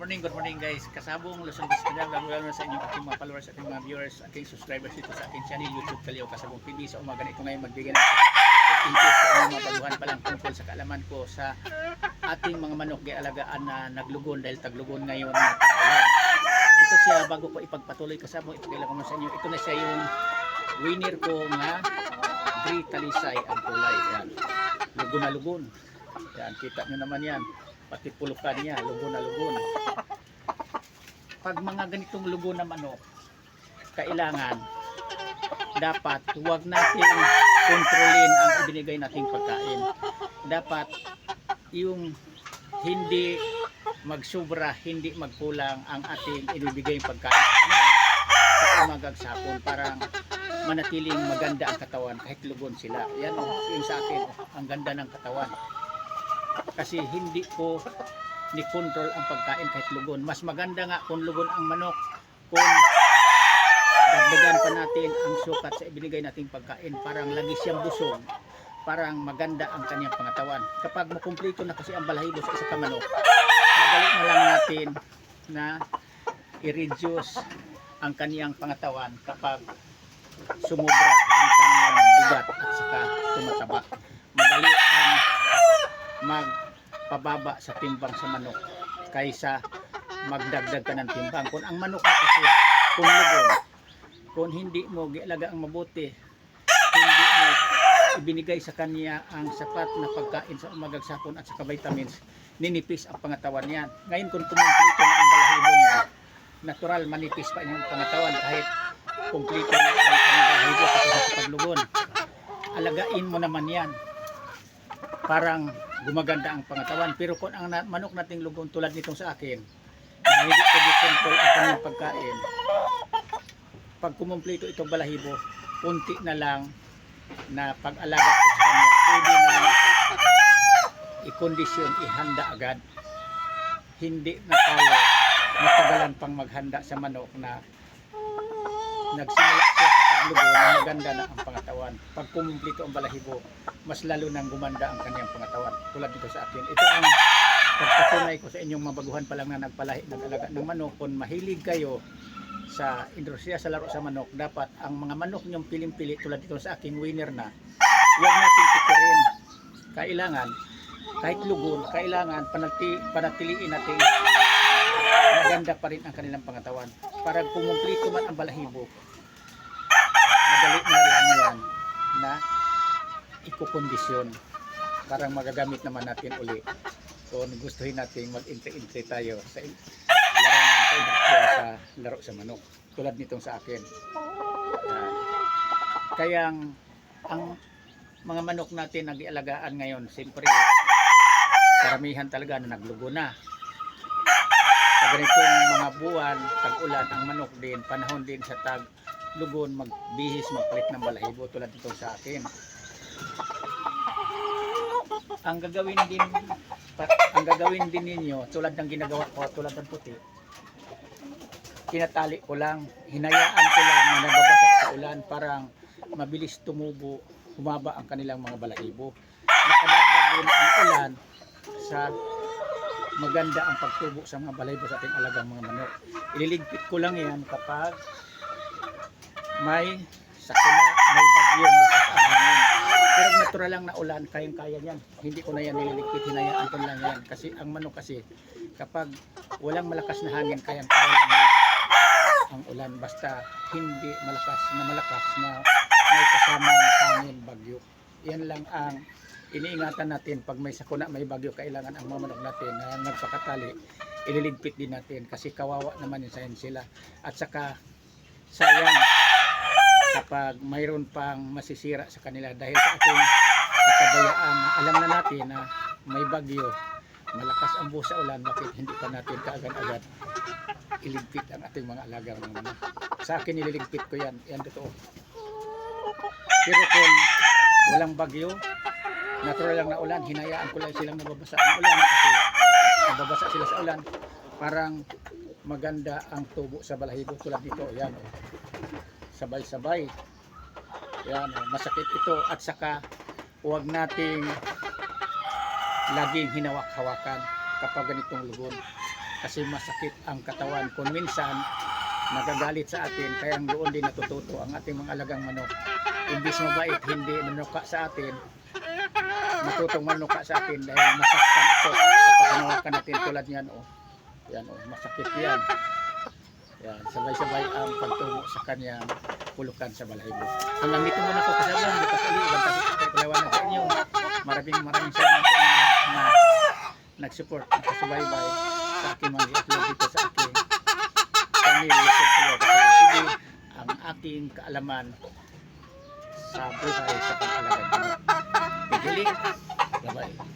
good morning guys. Kasabong Luzon Visayas, lalo sa inyong aking mga followers, aking mga viewers, aking subscribers dito sa aking channel YouTube Kalyaw Kasabong TV. Sa umaga na ito ngayon magbigay ng tips sa inyong mga baguhan pa lang tungkol sa kaalaman ko sa ating mga manok gialagaan na naglugon dahil taglugon ngayon na tag-ulan. Ito siya, bago ko ipagpatuloy kasabong, ipakilala ko sa inyo. Ito na siya yung winner ko nga Gray Talisay ang kulay. Yan. Lugon na lugon. Yan, kita nyo naman yan. Pati pulukan niya, lugon na lugon. Pag mga ganitong lugon na manok, kailangan dapat huwag natin kontrolin ang ibinigay nating pagkain. Dapat yung hindi magsobra, hindi magkulang ang ating ibibigay pagkain sa umagang sapon, parang manatiling maganda ang katawan kahit lugon sila. Yan yung sa akin, ang ganda ng katawan. Kasi hindi ko ni-control ang pagkain kahit lugon. Mas maganda nga kung lugon ang manok, kung dagdagan pa natin ang sukat sa ibinigay nating pagkain, parang lagi siyang busog, parang maganda ang kanyang pangatawan. Kapag makumpleto na kasi ang balahibo sa isa ka manok, madali na lang natin na i-reduce ang kanyang pangatawan kapag sumubra ang kanyang bigat at saka tumataba. Madali ang magpababa sa timbang sa manok kaysa magdagdag ka ng timbang. Kung ang manok mo kasi kung lugon, kung hindi mo gialaga ang mabuti, hindi mo ibinigay sa kanya ang sapat na pagkain sa umagang sapon at saka vitamins, ninipis ang pangatawan niya. Ngayon kung kumpleto na ang balahibo niya, natural manipis pa yung pangatawan kahit kumpleto na ang balahibo kasi sa paglugon. Alagain mo naman yan, parang gumaganda ang pangatawan. Pero kung ang manok nating lugon tulad nitong sa akin, na hindi ko di-control ang kanyang pagkain, pag kumumpleto itong balahibo, punti na lang na pag-alaga ko sa kanya, pwede na i-kondisyon, ihanda agad. Hindi na tayo matagalan pang maghanda sa manok na nagsimula siya sa paglugon na maganda na ang pangatawan. Pag kumumpleto ang balahibo, mas lalo nang gumanda ang kanyang pangatawan. Tulad dito sa akin. Ito ang pagpatunay ko sa inyong mabaguhan pa lang na nag-alaga ng manok. Kung mahilig kayo sa industriya sa laro sa manok, dapat ang mga manok nyong piling-pili tulad dito sa aking winner na, huwag natin tikirin. Kailangan, kahit lugon, kailangan panatiliin natin maganda pa rin ang kanilang pangatawan. Para kumumpleto man ang balahibo, madali na lang yan na ikukondisyon. Parang magagamit naman natin uli kung gustuhin natin mag-entry tayo sa laro sa manok tulad nitong sa akin. Kaya ang mga manok natin nag-ialagaan ngayon, siyempre karamihan talaga na naglugo na. Sa ganitong mga buwan, tag-ulan, ang manok din, panahon din sa tag-lugon, magbihis, magpalit ng balahibo tulad nitong sa akin. Ang gagawin din ninyo tulad ng ginagawa ko, tulad ng puti, kinatali ko lang, hinayaan ko lang na nababasa sa ulan, parang mabilis tumubo, humaba ang kanilang mga balahibo. Nakadagdag din ang ulan sa maganda ang pagtubo sa mga balahibo sa ating alagang mga manok. Ililigpit ko lang yan kapag may sakuna, may bagyo, malakas ang hangin. Pero natural lang na ulan, kayang-kaya yan. Hindi ko na yan nililigpit, hinayaan ko lang yan. Kasi ang manok kasi, kapag walang malakas na hangin, kayang-kaya lang yan ang ulan. Basta hindi malakas na may kasamang hangin, bagyo. Yan lang ang iniingatan natin. Pag may sakuna, may bagyo, kailangan ang mga manok natin na nagpakatali, ililigpit din natin. Kasi kawawa naman yun sila. At saka, sayang kapag mayroon pang masisira sa kanila dahil sa ating kabayaan na alam na natin na may bagyo, malakas ang buhos sa ulan, bakit hindi pa natin kaagad-agad iligpit ang ating mga alagang mga manok. Sa akin ililigpit ko yan totoo. Pero kung walang bagyo, natural lang na ulan, hinayaan ko lang silang nababasa ang ulan kasi nababasa sila sa ulan, parang maganda ang tubo sa balahibo tulad nito. Yan, sabay-sabay. Yan, masakit ito. At saka huwag nating laging hinawak-hawakan kapag ganitong lugon. kasi masakit ang katawan. Kung minsan nagagalit sa atin, kaya doon din natututo ang ating mga alagang manok. Imbis mabait, hindi manuka sa atin, matutong manuka sa atin dahil masaktan ito kapag ginawakan natin tulad yan. Yan, masakit yan. Yan, sabay-sabay ang pagtungo sa kanyang pulukan sa balahibo. Hanggang dito muna po kasabong, bukas ulit, ibang tabi palawanan sa inyo. Maraming salamat sa inyo na nag-support, nakasubaybay sa aking mga i-upload dito sa aking channel YouTube Kaleo Kasabong TV, ang aking kaalaman sa buhay sa pag-alaga. Paghiling, bye-bye.